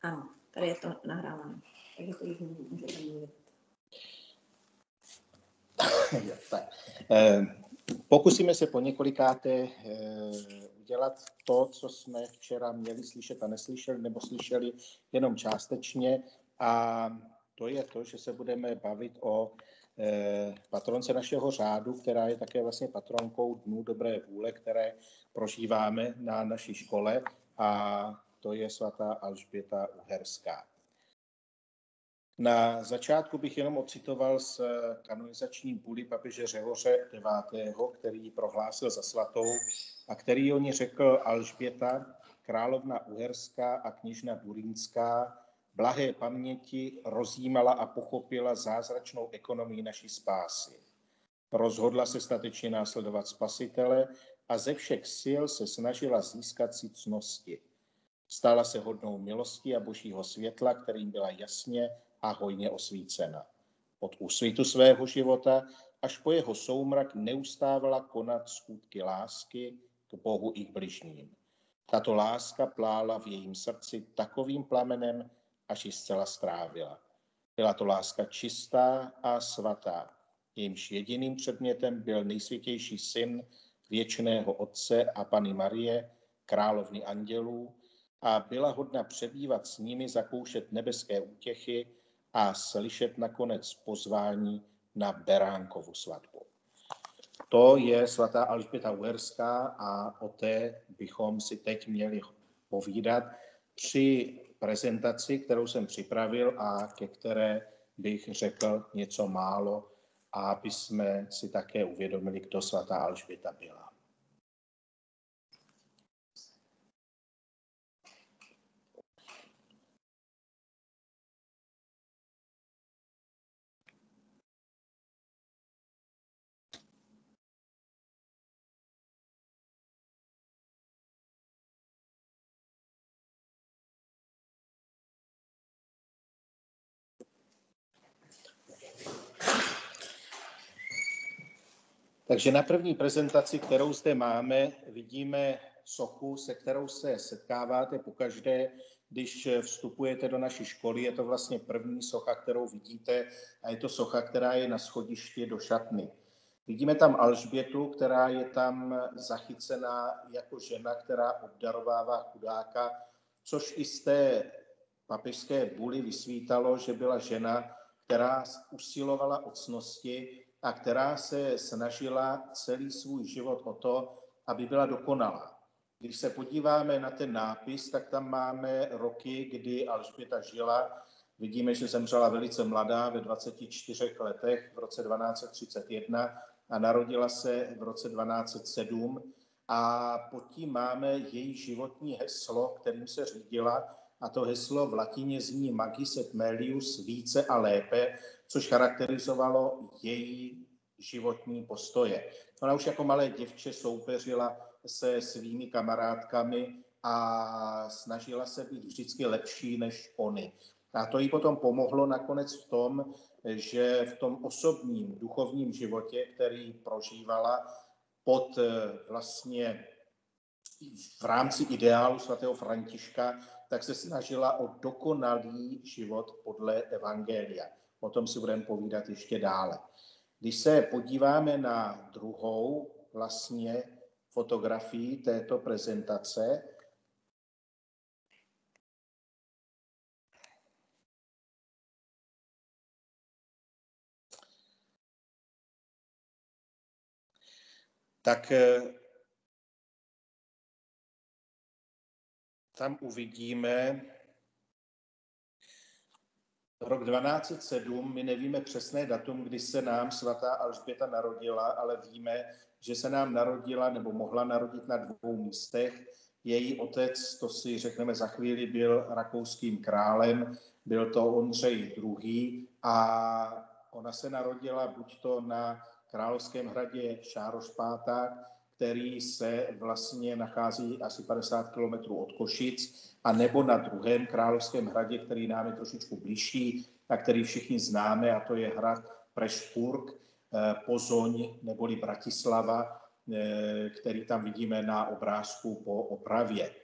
Ano, tady je to nahráváno. Takže to už můžete mluvit. Tak. Pokusíme se po několikáté udělat to, co jsme včera měli slyšet a neslyšeli, nebo slyšeli jenom částečně. A to je to, že se budeme bavit o patronce našeho řádu, která je také vlastně patronkou Dnů dobré vůle, které prožíváme na naší škole, a to je svatá Alžběta Uherská. Na začátku bych jenom ocitoval z kanonizační buly papeže Řehoře IX., který ji prohlásil za svatou a který o ní řekl: Alžběta, královna Uherská a kněžna Durýnská, blahé paměti, rozjímala a pochopila zázračnou ekonomii naší spásy. Rozhodla se statečně následovat Spasitele a ze všech sil se snažila získat si ctnosti. Stala se hodnou milosti a božího světla, kterým byla jasně a hojně osvícena. Od úsvitu svého života až po jeho soumrak neustávala konat skutky lásky k Bohu i k bližním. Tato láska plála v jejím srdci takovým plamenem, až ji zcela strávila. Byla to láska čistá a svatá. Jejímž jediným předmětem byl nejsvětější syn věčného Otce a Panny Marie, královny andělů, a byla hodna přebývat s nimi, zakoušet nebeské útěchy a slyšet nakonec pozvání na Beránkovu svatbu. To je svatá Alžběta Uherská a o té bychom si teď měli povídat při prezentaci, kterou jsem připravil a ke které bych řekl něco málo, aby jsme si také uvědomili, kdo svatá Alžběta byla. Takže na první prezentaci, kterou zde máme, vidíme sochu, se kterou se setkáváte pokaždé, když vstupujete do naší školy. Je to vlastně první socha, kterou vidíte, a je to socha, která je na schodišti do šatny. Vidíme tam Alžbětu, která je tam zachycená jako žena, která obdarovává chudáka, což i z té papežské buly vysvítalo, že byla žena, která usilovala o ctnosti a která se snažila celý svůj život o to, aby byla dokonalá. Když se podíváme na ten nápis, tak tam máme roky, kdy Alžběta žila. Vidíme, že zemřela velice mladá, ve 24 letech v roce 1231 a narodila se v roce 1207. A pod tím máme její životní heslo, kterým se řídila, a to heslo v latině zní magis et melius, více a lépe, což charakterizovalo její životní postoje. Ona už jako malé děvče soupeřila se svými kamarádkami a snažila se být vždycky lepší než oni. A to jí potom pomohlo nakonec v tom, že v tom osobním duchovním životě, který prožívala pod vlastně v rámci ideálu svatého Františka, tak se snažila o dokonalý život podle evangelia. O tom si budeme povídat ještě dále. Když se podíváme na druhou vlastně fotografii této prezentace, tak tam uvidíme rok 1207. My nevíme přesné datum, kdy se nám svatá Alžběta narodila, ale víme, že se nám narodila nebo mohla narodit na 2 místech. Její otec, to si řekneme za chvíli, byl rakouským králem, byl to Ondřej II. A ona se narodila buď to na královském hradě Šárošpáták, který se vlastně nachází asi 50 kilometrů od Košic, a nebo na druhém královském hradě, který nám je trošičku blížší a který všichni známe, a to je hrad Prešpurk, Pozoň neboli Bratislava, který tam vidíme na obrázku po opravě.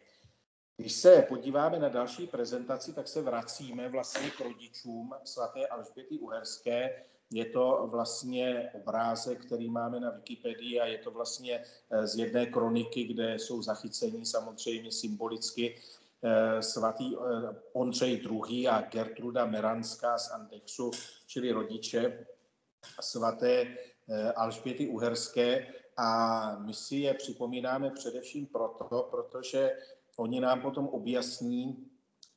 Když se podíváme na další prezentaci, tak se vracíme vlastně k rodičům svaté Alžběty Uherské. Je to vlastně obrázek, který máme na Wikipedii a je to vlastně z jedné kroniky, kde jsou zachyceni samozřejmě symbolicky svatý Ondřej II. A Gertruda Meranská z Andechsu, čili rodiče svaté Alžběty Uherské. A my si je připomínáme především proto, protože oni nám potom objasní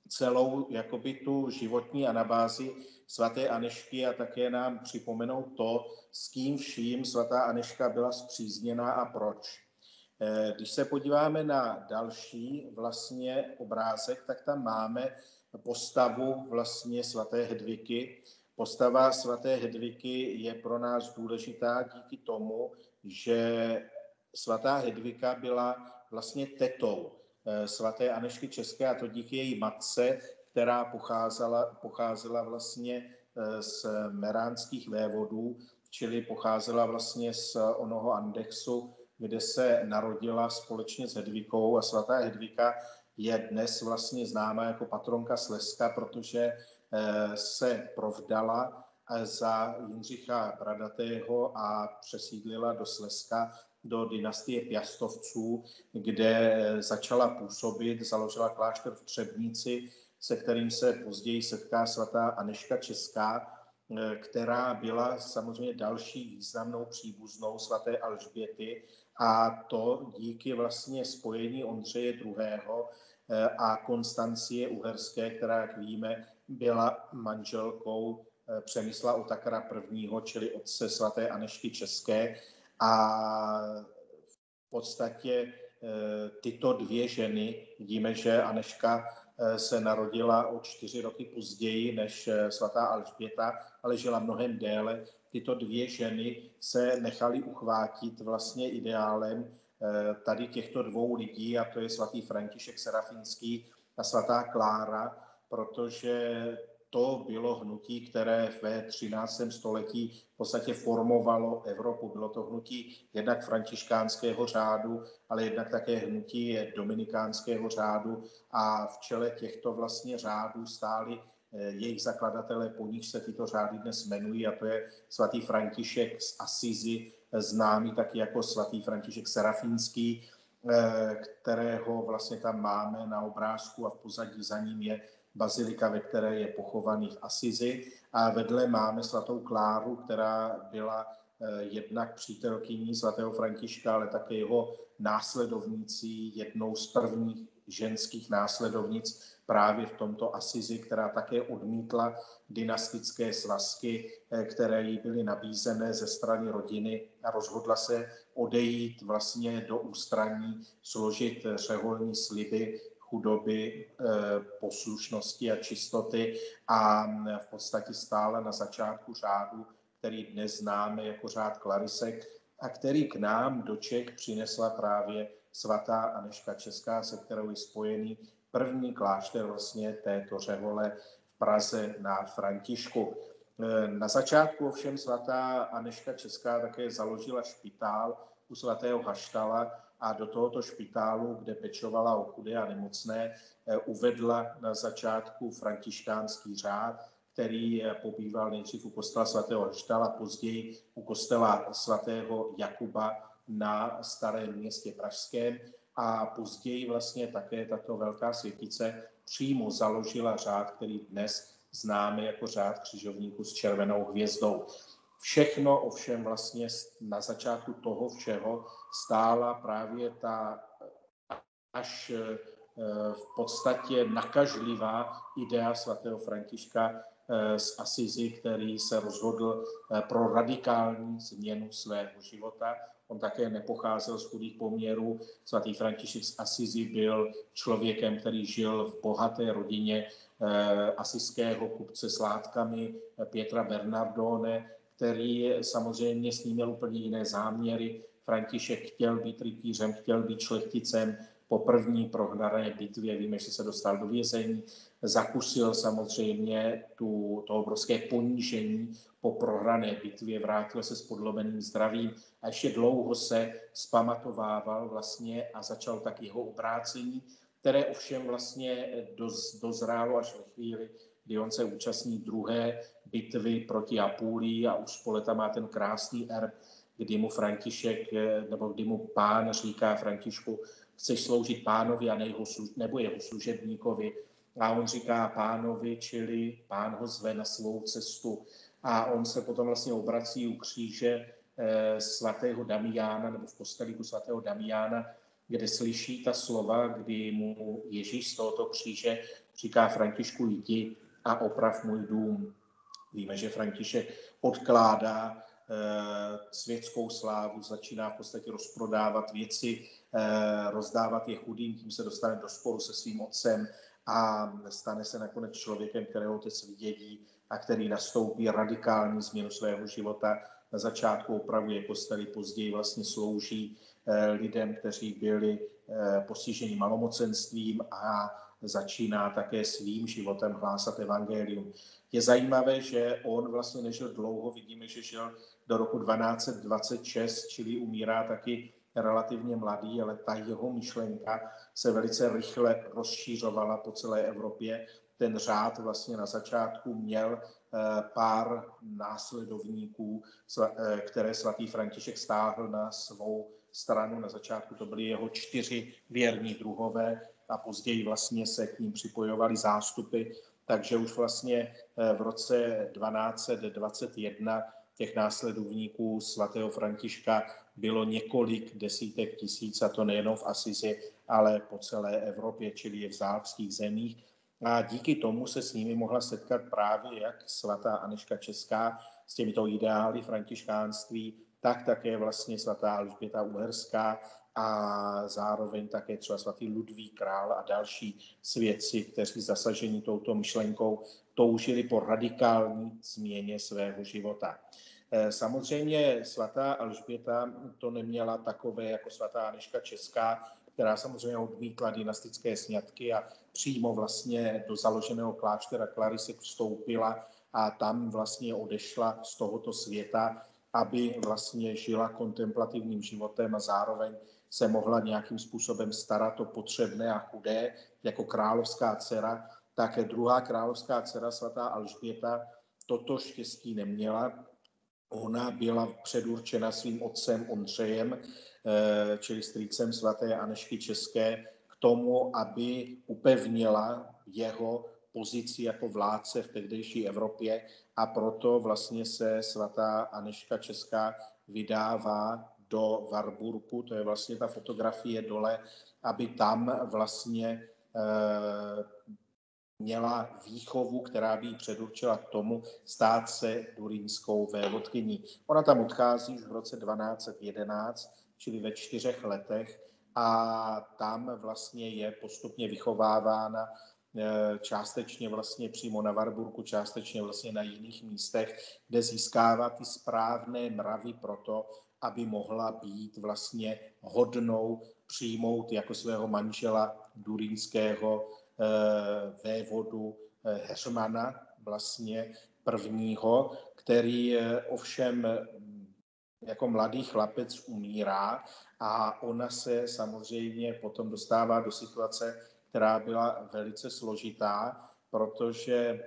celou jakoby tu životní anabázi svaté Anežky a také nám připomenou to, s kým vším svatá Anežka byla spřízněná a proč. Když se podíváme na další vlastně obrázek, tak tam máme postavu vlastně svaté Hedviky. Postava svaté Hedviky je pro nás důležitá díky tomu, že svatá Hedvika byla vlastně tetou svaté Anežky České, a to díky její matce, která pocházela vlastně z meránských vévodů, čili pocházela vlastně z onoho Andechsu, kde se narodila společně s Hedvikou, a svatá Hedvika je dnes vlastně známá jako patronka Slezska, protože se provdala za Jindřicha Bradatého a přesídlila do Slezska, do dynastie Piastovců, kde začala působit, založila klášter v Třebnici, se kterým se později setká svatá Anežka Česká, která byla samozřejmě další významnou příbuznou svaté Alžběty, a to díky vlastně spojení Ondřeje II. A Konstancie Uherské, která, jak víme, byla manželkou Přemysla Otakara I., čili otce svaté Anežky České. A v podstatě tyto dvě ženy, vidíme, že Anežka se narodila o 4 roky později než svatá Alžběta, ale žila mnohem déle. Tyto dvě ženy se nechaly uchvátit vlastně ideálem tady těchto dvou lidí, a to je svatý František Serafinský a svatá Klára, protože to bylo hnutí, které ve 13. století v podstatě formovalo Evropu. Bylo to hnutí jednak františkánského řádu, ale jednak také hnutí dominikánského řádu, a v čele těchto vlastně řádů stáli jejich zakladatelé, po nich se tyto řády dnes jmenují, a to je svatý František z Asizi, známý taky jako svatý František Serafinský, kterého vlastně tam máme na obrázku, a v pozadí za ním je bazilika, ve které je pochovaný v Asizi, a vedle máme svatou Kláru, která byla jednak přítelkyní svatého Františka, ale také jeho následovnicí, jednou z prvních ženských následovnic právě v tomto Asizi, která také odmítla dynastické svazky, které jí byly nabízené ze strany rodiny, a rozhodla se odejít vlastně do ústraní, složit řeholní sliby chudoby, poslušnosti a čistoty, a v podstatě stála na začátku řádu, který dnes známe jako řád Klarisek, a který k nám do Čech přinesla právě svatá Anežka Česká, se kterou je spojený první klášter vlastně této řehole v Praze na Františku. Na začátku ovšem svatá Anežka Česká také založila špitál u svatého Haštala, a do tohoto špitálu, kde pečovala o chudé a nemocné, uvedla na začátku františkánský řád, který pobýval nejdřív u kostela svatého Haštala, později u kostela svatého Jakuba na Starém Městě pražském, a později vlastně také tato velká světice přímo založila řád, který dnes známe jako řád křižovníků s červenou hvězdou. Všechno ovšem vlastně na začátku toho všeho stála právě ta až v podstatě nakažlivá idea svatého Františka z Asizi, který se rozhodl pro radikální změnu svého života. On také nepocházel z chudých poměrů. Svatý František z Asizi byl člověkem, který žil v bohaté rodině asijského kupce s látkami Pietra Bernardone, který samozřejmě s ním měl úplně jiné záměry. František chtěl být rytířem, chtěl být šlechticem. Po první prohrané bitvě, víme, že se dostal do vězení, zakusil samozřejmě to obrovské ponížení po prohrané bitvě, vrátil se s podlomeným zdravím a ještě dlouho se zpamatovával vlastně a začal tak jeho obrácení. které ovšem vlastně dozrálo až ve chvíli, kdy on se účastní druhé bitvy proti Apulii a už spole tam má ten krásný erb, kdy mu František, nebo kdy mu pán říká Františku, chceš sloužit pánovi a nebo jeho služebníkovi. A on říká pánovi, čili pán ho zve na svou cestu. A on se potom vlastně obrací u kříže svatého Damiána, nebo v kostelíku svatého Damiána, kde slyší ta slova, kdy mu Ježíš z tohoto kříže říká Františku, jdi a oprav můj dům. Víme, že František odkládá světskou slávu, začíná v podstatě rozprodávat věci, rozdávat je chudým, tím se dostane do sporu se svým otcem a stane se nakonec člověkem, kterého otec vydědí a který nastoupí radikální změnu svého života. Na začátku opravuje kostely, později vlastně slouží lidem, kteří byli postiženi malomocenstvím a začíná také svým životem hlásat evangelium. Je zajímavé, že on vlastně nežil dlouho, vidíme, že žil do roku 1226, čili umírá taky relativně mladý, ale ta jeho myšlenka se velice rychle rozšířovala po celé Evropě. Ten řád vlastně na začátku měl pár následovníků, které svatý František stáhl na svou stranu. Na začátku to byly jeho 4 věrní druhové a později vlastně se k ním připojovali zástupy. Takže už vlastně v roce 1221 těch následovníků svatého Františka bylo několik desítek tisíc, a to nejenom v Asizi, ale po celé Evropě, čili v západních zemích. A díky tomu se s nimi mohla setkat právě jak svatá Anežka Česká s těmito ideály františkánství, tak také vlastně svatá Alžběta Uherská a zároveň také třeba svatý Ludvík Král a další svědci, kteří zasaženi touto myšlenkou toužili po radikální změně svého života. Samozřejmě svatá Alžběta to neměla takové jako svatá Anežka Česká, která samozřejmě odmítla dynastické sňatky a přímo vlastně do založeného kláštera Klarisek vstoupila a tam vlastně odešla z tohoto světa, aby vlastně žila kontemplativním životem a zároveň se mohla nějakým způsobem starat o potřebné a chudé jako královská dcera. Také druhá královská dcera svatá Alžběta toto štěstí neměla. Ona byla předurčena svým otcem Ondřejem, čili strýcem svaté Anežky České, k tomu, aby upevnila jeho pozici jako vládce v tehdejší Evropě, a proto vlastně se svatá Anežka Česká vydává do Warburgu, to je vlastně ta fotografie dole, aby tam vlastně měla výchovu, která by ji předurčila k tomu stát se turínskou vévodkyní. Ona tam odchází už v roce 1211, čili ve 4 letech, a tam vlastně je postupně vychovávána částečně vlastně přímo na Warburgu, částečně vlastně na jiných místech, kde získává ty správné mravy pro to, aby mohla být vlastně hodnou přijmout jako svého manžela durínského vévodu Heřmana vlastně prvního, který ovšem jako mladý chlapec umírá a ona se samozřejmě potom dostává do situace, která byla velice složitá, protože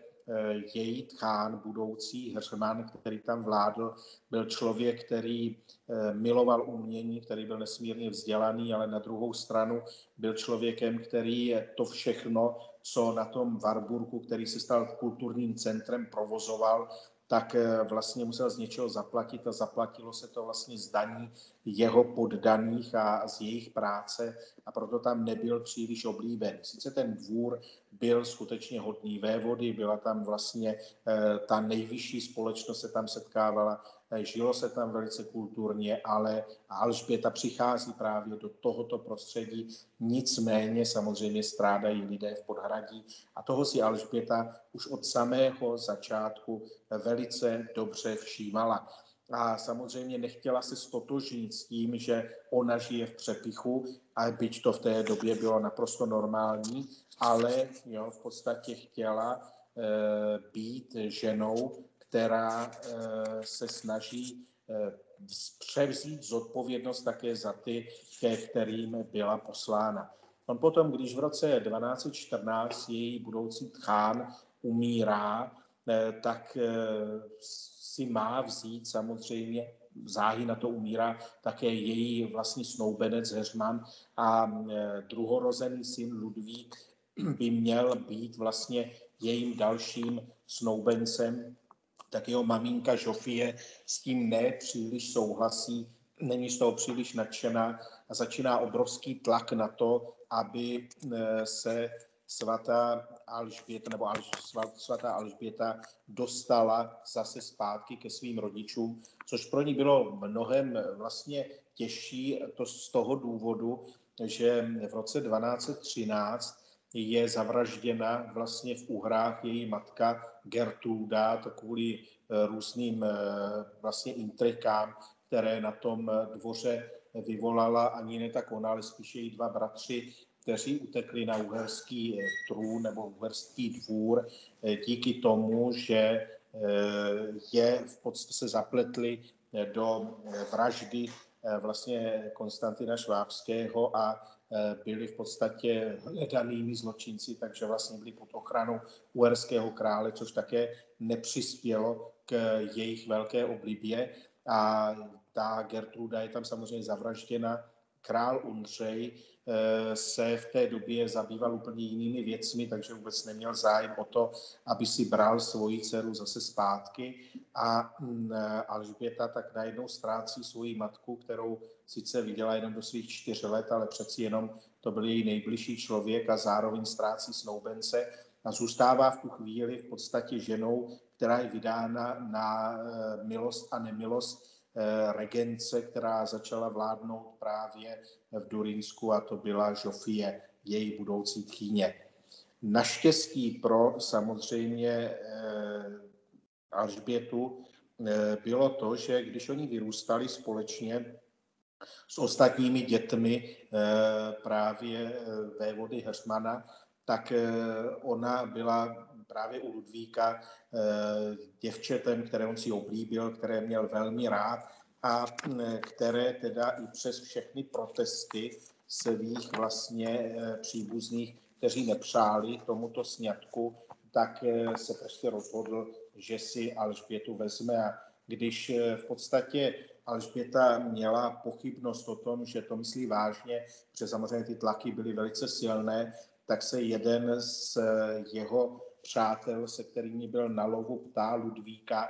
její tchán, budoucí Heřman, který tam vládl, byl člověk, který miloval umění, který byl nesmírně vzdělaný, ale na druhou stranu byl člověkem, který to všechno, co na tom Warburgu, který se stal kulturním centrem, provozoval, tak vlastně musel z něčeho zaplatit a zaplatilo se to vlastně z daní jeho poddaných a z jejich práce, a proto tam nebyl příliš oblíben. Sice ten dvůr byl skutečně hodný vévody, byla tam vlastně ta nejvyšší společnost se tam setkávala, žilo se tam velice kulturně, ale Alžběta přichází právě do tohoto prostředí, nicméně samozřejmě strádají lidé v podhradí a toho si Alžběta už od samého začátku velice dobře všímala. A samozřejmě nechtěla se ztotožnit s tím, že ona žije v přepichu, a byť to v té době bylo naprosto normální, ale v podstatě chtěla být ženou, která se snaží převzít zodpovědnost také za ty, ke kterým byla poslána. On potom, když v roce 1214 její budoucí tchán umírá, tak si má vzít samozřejmě, záhy na to umírá také její vlastní snoubenec Heřman a druhorozený syn Ludvík by měl být vlastně jejím dalším snoubencem, tak jeho maminka Žofie s tím nepříliš souhlasí, není z toho příliš nadšená a začíná obrovský tlak na to, aby se svatá Alžběta nebo svatá Alžběta dostala zase zpátky ke svým rodičům, což pro ní bylo mnohem vlastně těžší, to z toho důvodu, že v roce 1213 je zavražděna vlastně v Uhrách její matka Gertruda, to kvůli různým vlastně intrikám, které na tom dvoře vyvolala ani ne tak ona, ale spíše její dva bratři, kteří utekli na uherský trůn nebo uherský dvůr díky tomu, že je v podstatě se zapletli do vraždy vlastně Konstantina Švábského a byli v podstatě hledanými zločinci, takže vlastně byli pod ochranou uherského krále, což také nepřispělo k jejich velké oblibě. A ta Gertruda je tam samozřejmě zavražděna. Král Undřej se v té době zabýval úplně jinými věcmi, takže vůbec neměl zájem o to, aby si bral svoji dceru zase zpátky. A Alžběta tak najednou ztrácí svoji matku, kterou sice viděla jenom do svých 4 let, ale přeci jenom to byl její nejbližší člověk a zároveň ztrácí snoubence a zůstává v tu chvíli v podstatě ženou, která je vydána na milost a nemilost regence, která začala vládnout právě v Durinsku a to byla Žofie, její budoucí tchýně. Naštěstí pro samozřejmě Alžbětu bylo to, že když oni vyrůstali společně s ostatními dětmi právě vévody Heřmana, tak ona byla právě u Ludvíka děvčetem, které on si oblíbil, které měl velmi rád a které teda i přes všechny protesty svých vlastně příbuzných, kteří nepřáli tomuto sňatku, tak se prostě rozhodl, že si Alžbětu vezme. A když v podstatě Alžběta měla pochybnost o tom, že to myslí vážně, protože samozřejmě ty tlaky byly velice silné, tak se jeden z jeho přátel, se kterými byl na lovu, ptá Ludvíka,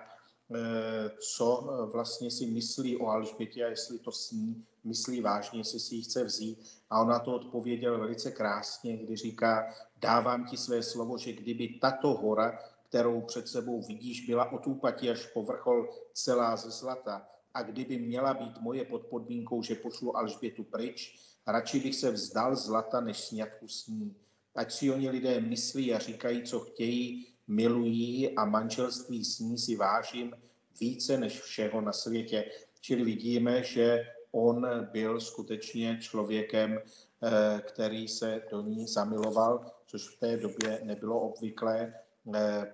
co vlastně si myslí o Alžbětě a jestli to s ní myslí vážně, jestli si ji chce vzít. A ona to odpověděl velice krásně, kdy říká, dávám ti své slovo, že kdyby tato hora, kterou před sebou vidíš, byla od úpatí až po vrchol celá ze zlata, a kdyby měla být moje pod podmínkou, že pošlu Alžbětu pryč, radši bych se vzdal zlata, než sňatku s ní. Ať si oni lidé myslí a říkají, co chtějí, milují a manželství s ní si vážím více než všeho na světě. Čili vidíme, že on byl skutečně člověkem, který se do ní zamiloval, což v té době nebylo obvyklé.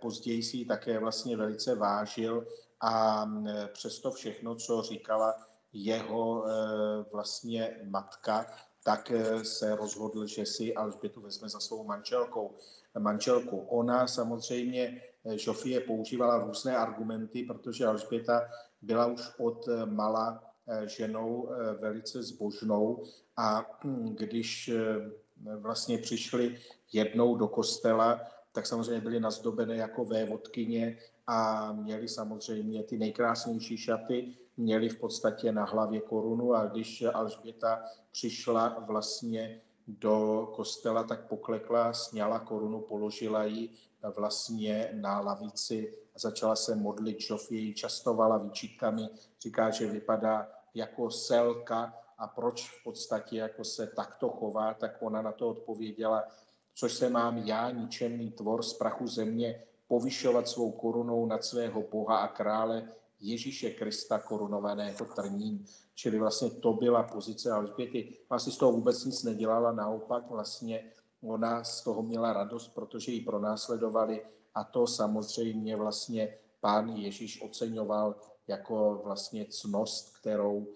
Později si ji také vlastně velice vážil a přesto všechno, co říkala jeho vlastně matka, tak se rozhodl, že si Alžbětu vezme za svou manželku. Ona samozřejmě, Žofie, používala různé argumenty, protože Alžběta byla už od mala ženou velice zbožnou a když vlastně přišli jednou do kostela, tak samozřejmě byly nazdobené jako vévodkyně a měli samozřejmě ty nejkrásnější šaty, měli v podstatě na hlavě korunu a když Alžběta přišla vlastně do kostela, tak poklekla, sňala korunu, položila ji vlastně na lavici a začala se modlit. Žofie ji častovala výčitkami, říká, že vypadá jako selka a proč v podstatě jako se takto chová, tak ona na to odpověděla, což se mám já, ničemný tvor z prachu země, povyšovat svou korunou nad svého Boha a krále Ježíše Krista korunovaného trním. Čili vlastně to byla pozice Alžběty. Vlastně z toho vůbec nic nedělala, naopak vlastně ona z toho měla radost, protože ji pronásledovali a to samozřejmě vlastně Pán Ježíš oceňoval jako vlastně ctnost, kterou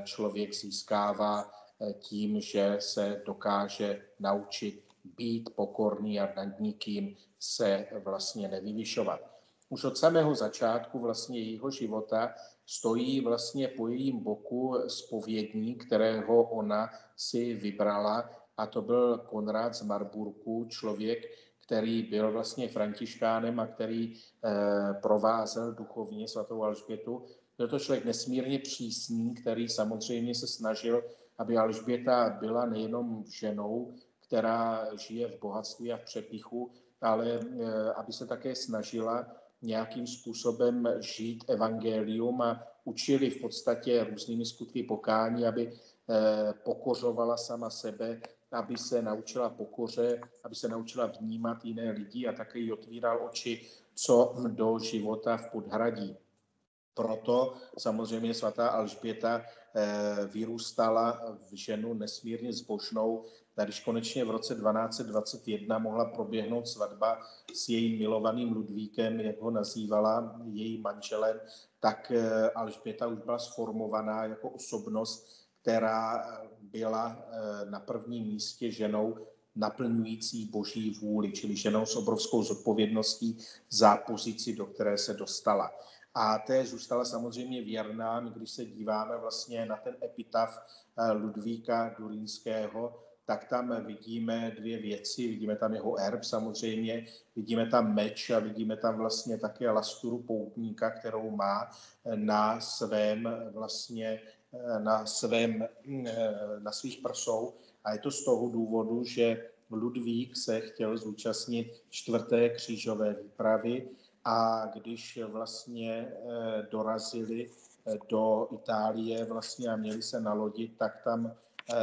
člověk získává tím, že se dokáže naučit být pokorný a nad nikým se vlastně nevyvyšovat. Už od samého začátku vlastně jejího života stojí vlastně po jejím boku zpovědník, kterého ona si vybrala, a to byl Konrád z Marburku, člověk, který byl vlastně františkánem a který provázel duchovně svatou Alžbětu. Byl to člověk nesmírně přísný, který samozřejmě se snažil, aby Alžběta byla nejenom ženou, která žije v bohatství a v přepíchu, ale aby se také snažila nějakým způsobem žít evangelium a učili v podstatě různými skutky pokání, aby pokořovala sama sebe, aby se naučila pokoře, aby se naučila vnímat jiné lidi a také jí otvíral oči, co do života v podhradí. Proto samozřejmě svatá Alžběta vyrůstala v ženu nesmírně zbožnou. A když konečně v roce 1221 mohla proběhnout svatba s jejím milovaným Ludvíkem, jak ho nazývala, jejím manželem, tak Alžběta už byla sformovaná jako osobnost, která byla na prvním místě ženou naplňující boží vůli, čili ženou s obrovskou zodpovědností za pozici, do které se dostala. A té zůstala samozřejmě věrná, když se díváme vlastně na ten epitaf Ludvíka Durínského, tak tam vidíme dvě věci. Vidíme tam jeho erb samozřejmě, vidíme tam meč a vidíme tam vlastně také lasturu poutníka, kterou má na svých prsou. A je to z toho důvodu, že Ludvík se chtěl zúčastnit 4. křížové výpravy, a když vlastně dorazili do Itálie vlastně a měli se nalodit, tak tam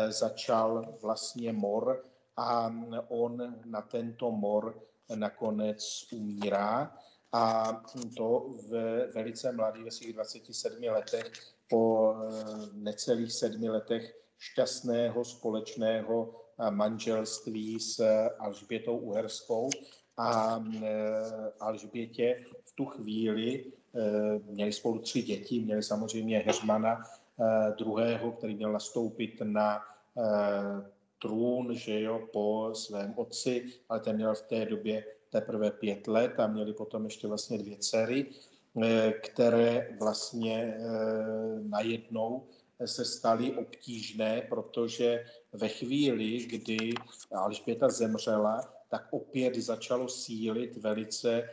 začal vlastně mor a on na tento mor nakonec umírá. A to velice mladý, ve svých 27 letech, po necelých 7 letech šťastného společného manželství s Alžbětou Uherskou. A Alžbětě v tu chvíli měli spolu 3 děti, měli samozřejmě Heřmana II., který měl nastoupit na trůn, že jo, po svém otci, ale ten měl v té době teprve 5 let a měli potom ještě vlastně 2 dcery, které vlastně najednou se staly obtížné, protože ve chvíli, kdy Alžběta zemřela, tak opět začalo sílit velice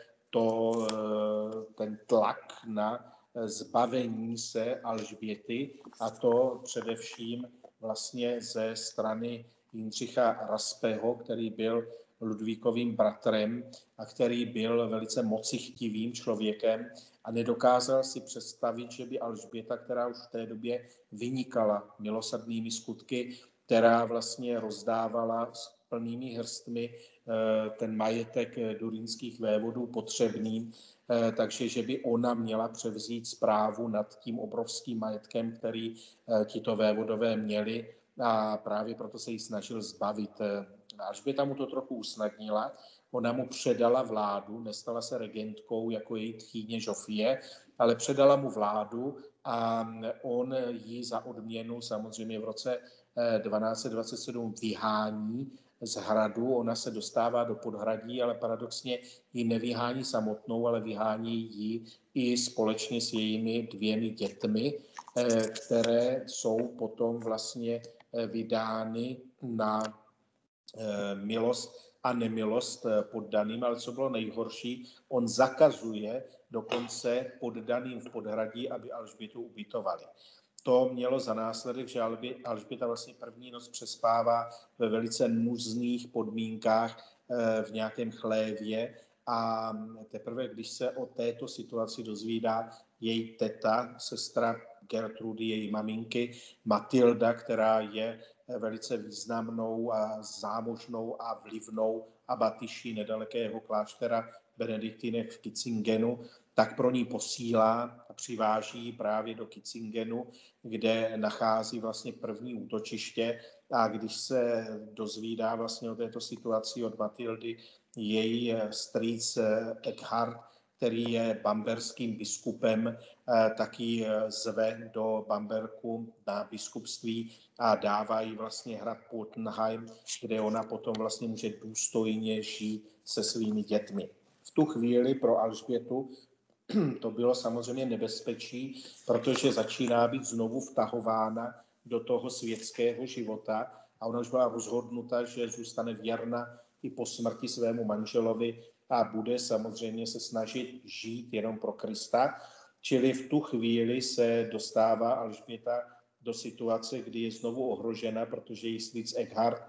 ten tlak na zbavení se Alžběty, a to především vlastně ze strany Jindřicha Raspého, který byl Ludvíkovým bratrem a který byl velice mocichtivým člověkem a nedokázal si představit, že by Alžběta, která už v té době vynikala milosrdnými skutky, která vlastně rozdávala s plnými hrstmi ten majetek durínských vévodů potřebným, takže že by ona měla převzít správu nad tím obrovským majetkem, který tito vévodové měli, a právě proto se jí snažil zbavit. Alžběta mu to trochu usnadnila, ona mu předala vládu, nestala se regentkou jako její tchýně Žofie, ale předala mu vládu a on ji za odměnu samozřejmě v roce 1227 vyhání z hradu. Ona se dostává do podhradí, ale paradoxně ji nevyhání samotnou, ale vyhání ji i společně s jejími 2 dětmi, které jsou potom vlastně vydány na milost a nemilost poddaným, ale co bylo nejhorší, on zakazuje dokonce poddaným v podhradí, aby Alžbětu ubytovali. To mělo za následek, že Alžběta vlastně první noc přespává ve velice nuzných podmínkách v nějakém chlévě, a teprve když se o této situaci dozvídá její teta, sestra Gertrudy, její maminky, Matilda, která je velice významnou a zámožnou a vlivnou abatyší nedalekého kláštera Benediktinek v Kitzingenu, tak pro ní posílá a přiváží právě do Kitzingenu, kde nachází vlastně první útočiště. A když se dozvídá vlastně o této situaci od Matildy její strýc Eckhard, který je bamberským biskupem, taky zve do Bamberku na biskupství a dává jí vlastně hrad Puttenheim, kde ona potom vlastně může důstojně žít se svými dětmi. V tu chvíli pro Alžbětu to bylo samozřejmě nebezpečí, protože začíná být znovu vtahována do toho světského života a ona už byla rozhodnuta, že zůstane věrna i po smrti svému manželovi a bude samozřejmě se snažit žít jenom pro Krista. Čili v tu chvíli se dostává Alžběta do situace, kdy je znovu ohrožena, protože její strýc Eckhard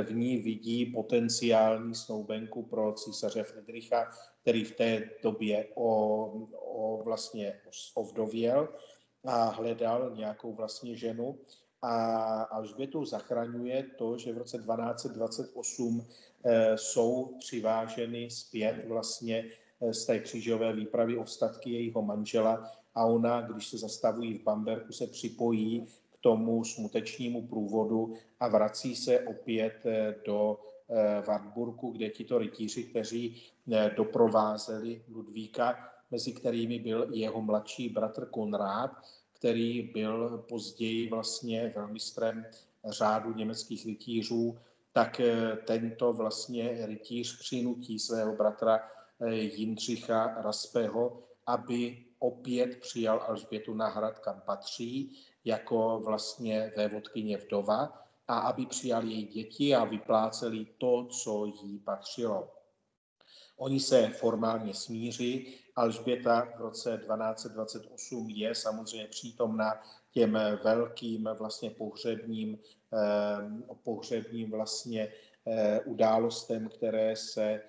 v ní vidí potenciální snoubenku pro císaře Friedricha, který v té době vlastně ovdověl a hledal nějakou vlastně ženu. A Alžbětu zachraňuje to, že v roce 1228 jsou přiváženy zpět vlastně z té křížové výpravy ostatky jejího manžela a ona, když se zastavují v Bamberku, se připojí k tomu smutečnímu průvodu a vrací se opět do Wartburgu, kde tito rytíři, kteří doprovázeli Ludvíka, mezi kterými byl jeho mladší bratr Konrád, který byl později vlastně velmistrem řádu německých rytířů, tak tento vlastně rytíř přinutí svého bratra Jindřicha Raspého, aby opět přijal Alžbětu na hrad, kam patří, jako vlastně vévodkyně vdova a aby přijal její děti a vypláceli to, co jí patřilo. Oni se formálně smíří. Alžběta v roce 1228 je samozřejmě přítomna těm velkým vlastně pohřebním vlastně událostem, které se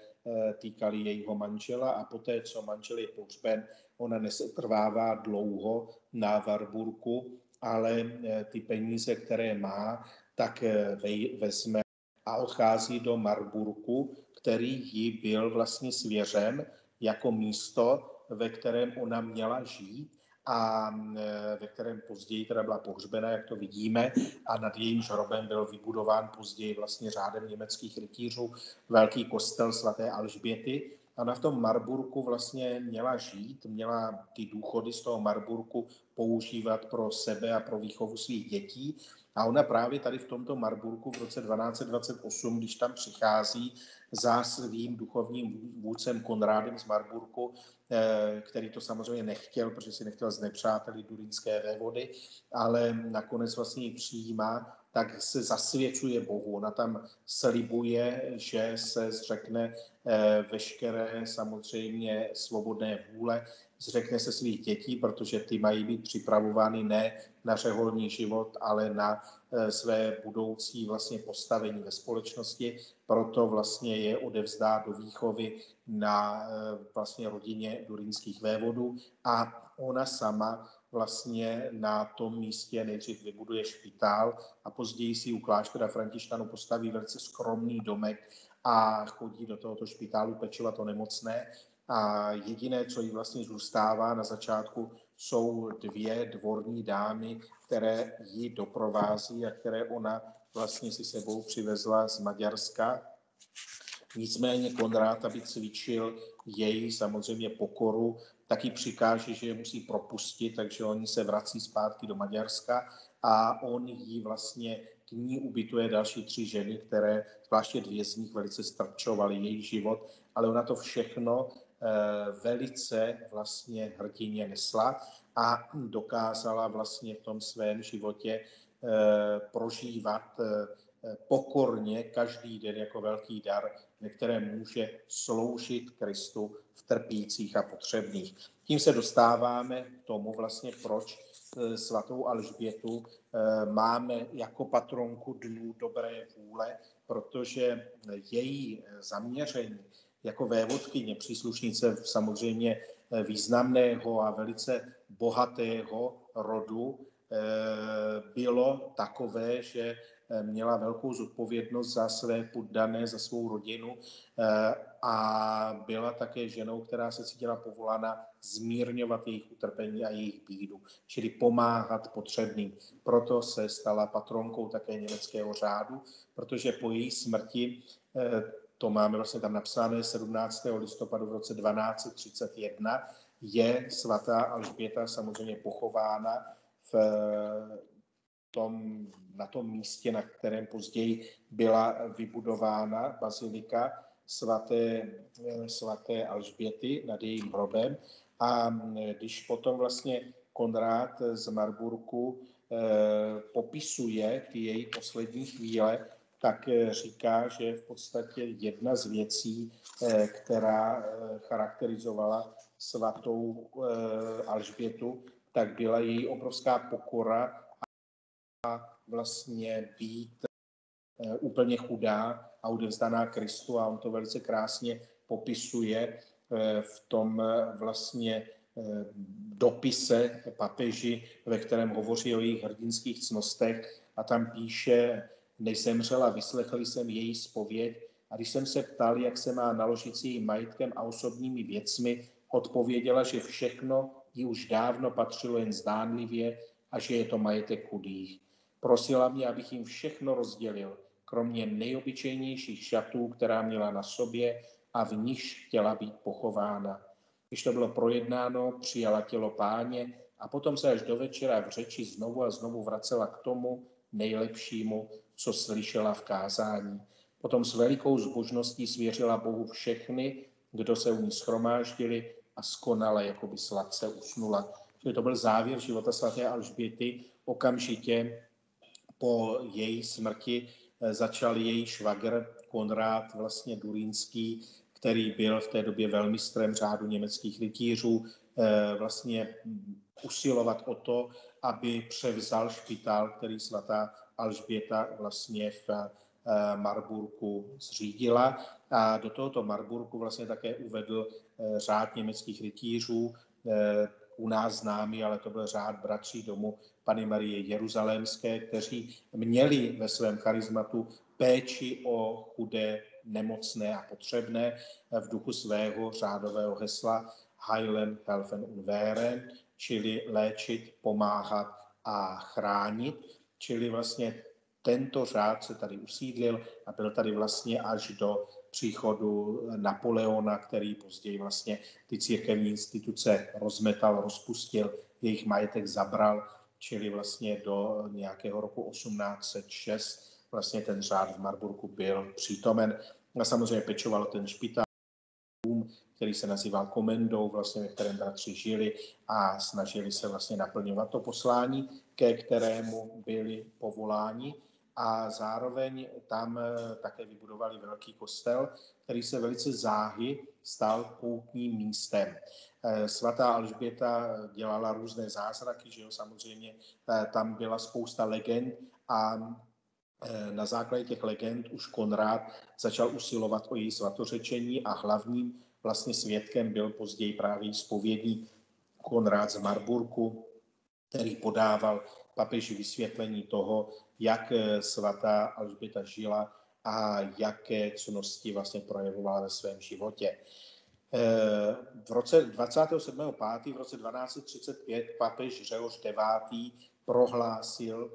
týkaly jejího manžela a poté, co manžel je pohřben, ona nesetrvává dlouho na Wartburgu, ale ty peníze, které má, tak vezme a odchází do Marburgu, který jí byl vlastně svěřen jako místo, ve kterém ona měla žít a ve kterém později teda byla pohřbena, jak to vidíme, a nad jejímž hrobem byl vybudován později vlastně řádem německých rytířů velký kostel svaté Alžběty. Ona v tom Marburgu vlastně měla žít, měla ty důchody z toho Marburgu používat pro sebe a pro výchovu svých dětí. A ona právě tady v tomto Marburgu v roce 1228, když tam přichází za svým duchovním vůdcem Konrádem z Marburgu, který to samozřejmě nechtěl, protože si nechtěl znepřátelit durínské vévody, ale nakonec vlastně ji přijímá, tak se zasvěcuje Bohu. Ona tam slibuje, že se zřekne veškeré samozřejmě svobodné vůle, zřekne se svých dětí, protože ty mají být připravovány ne na řeholní život, ale na své budoucí vlastně postavení ve společnosti. Proto vlastně je odevzdá do výchovy na vlastně rodině durínských vévodů a ona sama vlastně na tom místě nejdřív vybuduje špitál a později si u kláštera Františkanů postaví velice skromný domek a chodí do tohoto špitálu pečovat o nemocné. A jediné, co jí vlastně zůstává na začátku, jsou dvě dvorní dámy, které ji doprovází a které ona vlastně si sebou přivezla z Maďarska. Nicméně Konrád, aby cvičil její samozřejmě pokoru, taky přikáže, že je musí propustit, takže oni se vrací zpátky do Maďarska a on jí vlastně k ní ubytuje další 3 ženy, které zvláště 2 z nich velice strpčovaly její život, ale ona to všechno velice vlastně hrdinně nesla a dokázala vlastně v tom svém životě prožívat pokorně každý den jako velký dar, ve kterém může sloužit Kristu v trpících a potřebných. Tím se dostáváme k tomu vlastně, proč svatou Alžbětu máme jako patronku Dnů dobré vůle, protože její zaměření jako vévodkyně, příslušnice samozřejmě významného a velice bohatého rodu, bylo takové, že měla velkou zodpovědnost za své poddané, za svou rodinu a byla také ženou, která se cítila povolána zmírňovat jejich utrpení a jejich bídu, čili pomáhat potřebným. Proto se stala patronkou také německého řádu, protože po její smrti to máme vlastně tam napsané 17. listopadu v roce 1231, je svatá Alžběta samozřejmě pochována na tom místě, na kterém později byla vybudována bazilika svaté Alžběty nad jejím hrobem. A když potom vlastně Konrád z Marburku popisuje ty její poslední chvíle, tak říká, že v podstatě jedna z věcí, která charakterizovala svatou Alžbětu, tak byla její obrovská pokora a vlastně být úplně chudá a odevzdaná Kristu, a on to velice krásně popisuje v tom vlastně dopise papeži, ve kterém hovoří o jejich hrdinských cnostech, a tam píše: než zemřela, vyslechl jsem její zpověď, a když jsem se ptal, jak se má naložit s jejím majetkem a osobními věcmi, odpověděla, že všechno jí už dávno patřilo jen zdánlivě a že je to majetek chudých. Prosila mě, abych jim všechno rozdělil, kromě nejobyčejnějších šatů, která měla na sobě a v níž chtěla být pochována. Když to bylo projednáno, přijala tělo Páně a potom se až do večera v řeči znovu a znovu vracela k tomu nejlepšímu, co slyšela v kázání. Potom s velikou zbožností svěřila Bohu všechny, kdo se u ní shromáždili, a skonale, jako by sladce usnula. Čili to byl závěr života svaté Alžběty. Okamžitě po její smrti začal její švagr Konrád vlastně Durínský, který byl v té době velmistrem řádu německých rytířů, vlastně usilovat o to, aby převzal špitál, který svatá Alžběta vlastně v Marburku zřídila. A do tohoto Marburku vlastně také uvedl řád německých rytířů, u nás známý, ale to byl řád bratří domu Panny Marie Jeruzalémské, kteří měli ve svém charizmatu péči o chudé, nemocné a potřebné v duchu svého řádového hesla Heilen, helfen und wehren, čili léčit, pomáhat a chránit. Čili vlastně tento řád se tady usídlil a byl tady vlastně až do příchodu Napoleona, který později vlastně ty církevní instituce rozmetal, rozpustil, jejich majetek zabral, čili vlastně do nějakého roku 1806 vlastně ten řád v Marburku byl přítomen. A samozřejmě pečoval ten špitál, který se nazýval komendou, vlastně ve kterém bratři žili a snažili se vlastně naplňovat to poslání, ke kterému byli povoláni. A zároveň tam také vybudovali velký kostel, který se velice záhy stal poutním místem. Svatá Alžběta dělala různé zázraky, že jo, samozřejmě tam byla spousta legend a na základě těch legend už Konrád začal usilovat o její svatořečení a hlavním vlastně svědkem byl později právě zpovědník Konrád z Marburku, který podával papeži vysvětlení toho, jak svatá Alžběta žila a jaké cnosti vlastně projevovala ve svém životě. V roce 27.5. v roce 1235 papež Řehoř IX. Prohlásil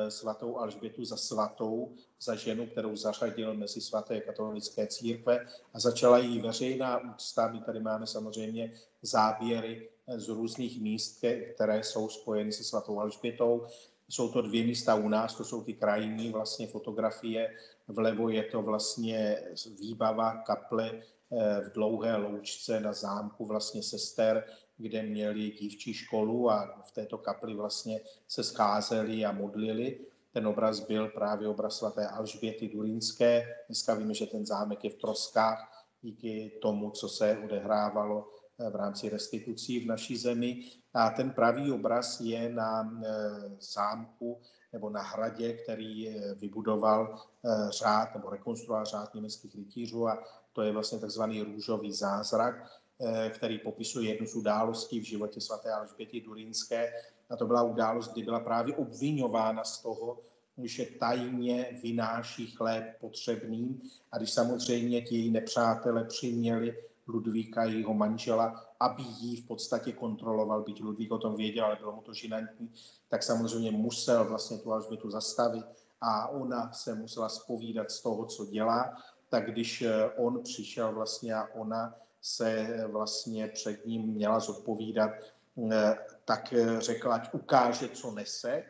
svatou Alžbětu za svatou, za ženu, kterou zařadil mezi svaté katolické církve, a začala jí veřejná úcta. My tady máme samozřejmě záběry z různých míst, které jsou spojeny se svatou Alžbětou. Jsou to 2 místa u nás, to jsou ty krajní vlastně fotografie. Vlevo je to vlastně výbava kaple v Dlouhé Loučce na zámku vlastně sester, kde měli dívčí školu a v této kapli vlastně se scházeli a modlili. Ten obraz byl právě obraz svaté Alžběty Durínské. Dneska víme, že ten zámek je v troskách díky tomu, co se odehrávalo v rámci restitucí v naší zemi. A ten pravý obraz je na zámku nebo na hradě, který vybudoval řád nebo rekonstruoval řád německých rytířů, a to je vlastně takzvaný růžový zázrak, který popisuje jednu z událostí v životě svaté Alžběty Durínské. A to byla událost, kdy byla právě obviňována z toho, že tajně vynáší chléb potřebným, a když samozřejmě ti její nepřátelé přiměli Ludvíka, jejího manžela, aby jí v podstatě kontroloval, byť Ludvík o tom věděl, ale bylo mu to žinantní, tak samozřejmě musel vlastně tu Alžbětu zastavit a ona se musela zpovídat z toho, co dělá. tak když on přišel vlastně a ona se vlastně před ním měla zodpovídat, tak řekla, ať ukáže, co nese.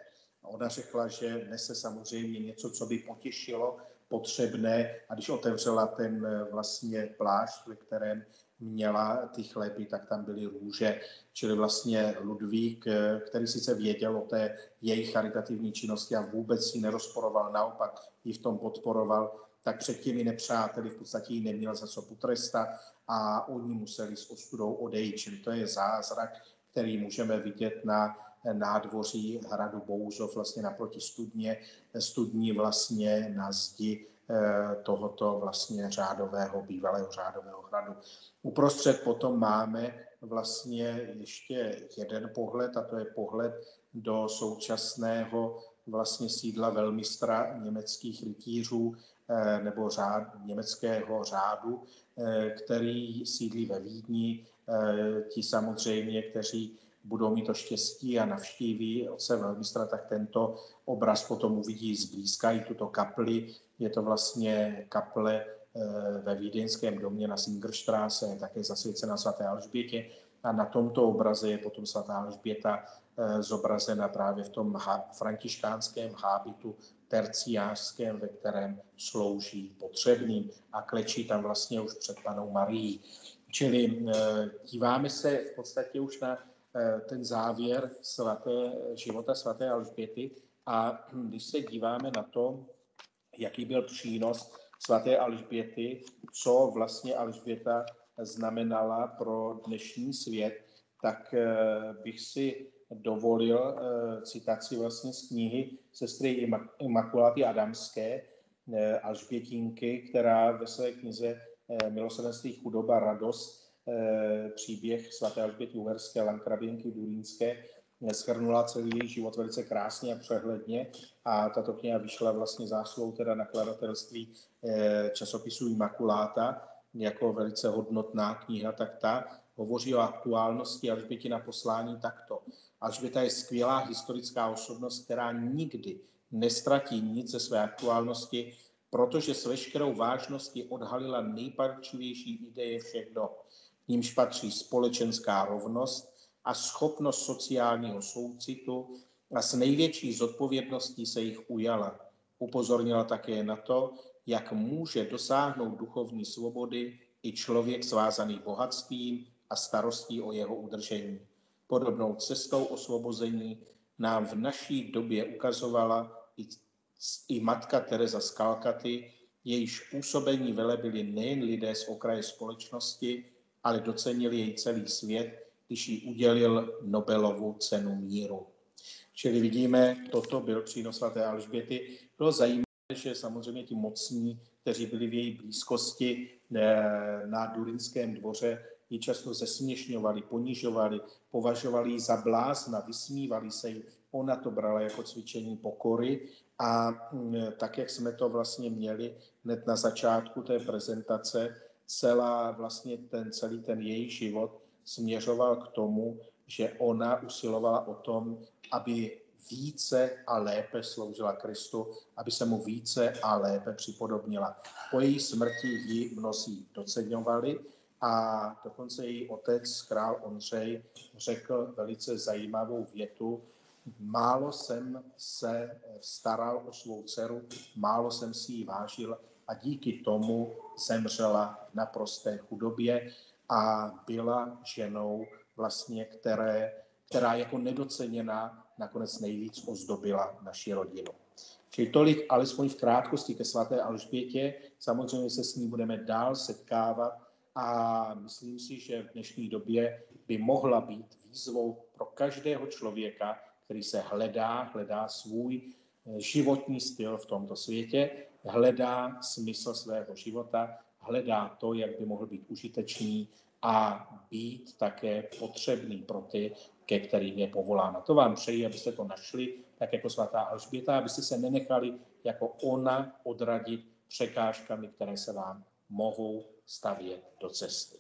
A ona řekla, že nese samozřejmě něco, co by potěšilo potřebné. A když otevřela ten vlastně plášť, ve kterém měla ty chleby, tak tam byly růže. Čili vlastně Ludvík, který sice věděl o té její charitativní činnosti a vůbec ji nerozporoval, naopak ji v tom podporoval, tak před těmi nepřáteli v podstatě ji neměl za co potrestat a oni museli s ostudou odejít. Čili to je zázrak, který můžeme vidět na nádvoří hradu Bouzov, vlastně naproti studni vlastně na zdi tohoto vlastně bývalého řádového hradu. Uprostřed potom máme vlastně ještě jeden pohled, a to je pohled do současného vlastně sídla velmistra německých rytířů nebo německého řádu, který sídlí ve Vídni. Ti samozřejmě, kteří budou mít to štěstí a navštíví otce velmistra, tak tento obraz potom uvidí zblízka i tuto kapli. Je to vlastně kaple ve vídeňském domě na Singerstraße, je také zasvěcena svaté Alžbětě a na tomto obraze je potom svatá Alžběta zobrazena právě v tom františkánském hábitu terciářském, ve kterém slouží potřebným a klečí tam vlastně už před Pannou Marií. Čili díváme se v podstatě už na ten závěr života svaté Alžběty a když se díváme na to, jaký byl přínos svaté Alžběty, co vlastně Alžběta znamenala pro dnešní svět, tak bych si dovolil citaci vlastně z knihy sestry Imakuláty Adamské, Alžbětinky, která ve své knize Milosrdenství, chudoba, radost, příběh svaté Alžběty Uherské, Lankraběnky Durínské, shrnula celý její život velice krásně a přehledně a tato kniha vyšla vlastně zásluhou teda nakladatelství časopisu Imakuláta jako velice hodnotná kniha, tak ta hovoří o aktuálnosti Alžbětina poslání takto. Alžběta je skvělá historická osobnost, která nikdy nestratí nic ze své aktuálnosti, protože s veškerou vážností odhalila nejpalčivější ideje všech dob. K nímž patří společenská rovnost a schopnost sociálního soucitu a s největší zodpovědností se jich ujala. Upozornila také na to, jak může dosáhnout duchovní svobody i člověk svázaný bohatstvím a starostí o jeho udržení. Podobnou cestou osvobození nám v naší době ukazovala i matka Teresa z Kalkaty, jejíž působení velebili nejen lidé z okraje společnosti, ale docenil jej celý svět, když jí udělil Nobelovu cenu míru. Čili vidíme, toto byl přínos svaté Alžběty. Bylo zajímavé, že samozřejmě ti mocní, kteří byli v její blízkosti na Durynském dvoře, ji často zesměšňovali, ponižovali, považovali ji za blázna, vysmívali se jí. Ona to brala jako cvičení pokory a tak, jak jsme to vlastně měli hned na začátku té prezentace, celý ten její život směřoval k tomu, že ona usilovala o tom, aby více a lépe sloužila Kristu, aby se mu více a lépe připodobnila. Po její smrti ji mnozí doceňovali a dokonce její otec, král Ondřej, řekl velice zajímavou větu: málo jsem se staral o svou dceru, málo jsem si ji vážil a díky tomu zemřela na prosté chudobě a byla ženou, vlastně, která jako nedoceněná nakonec nejvíc ozdobila naši rodinu. Čili tolik alespoň v krátkosti ke svaté Alžbětě. Samozřejmě se s ní budeme dál setkávat a myslím si, že v dnešní době by mohla být výzvou pro každého člověka, který se hledá svůj životní styl v tomto světě, hledá smysl svého života, hledá to, jak by mohl být užitečný a být také potřebný pro ty, ke kterým je povolána. To vám přeji, abyste to našli, tak jako svatá Alžběta, abyste se nenechali jako ona odradit překážkami, které se vám mohou stavět do cesty.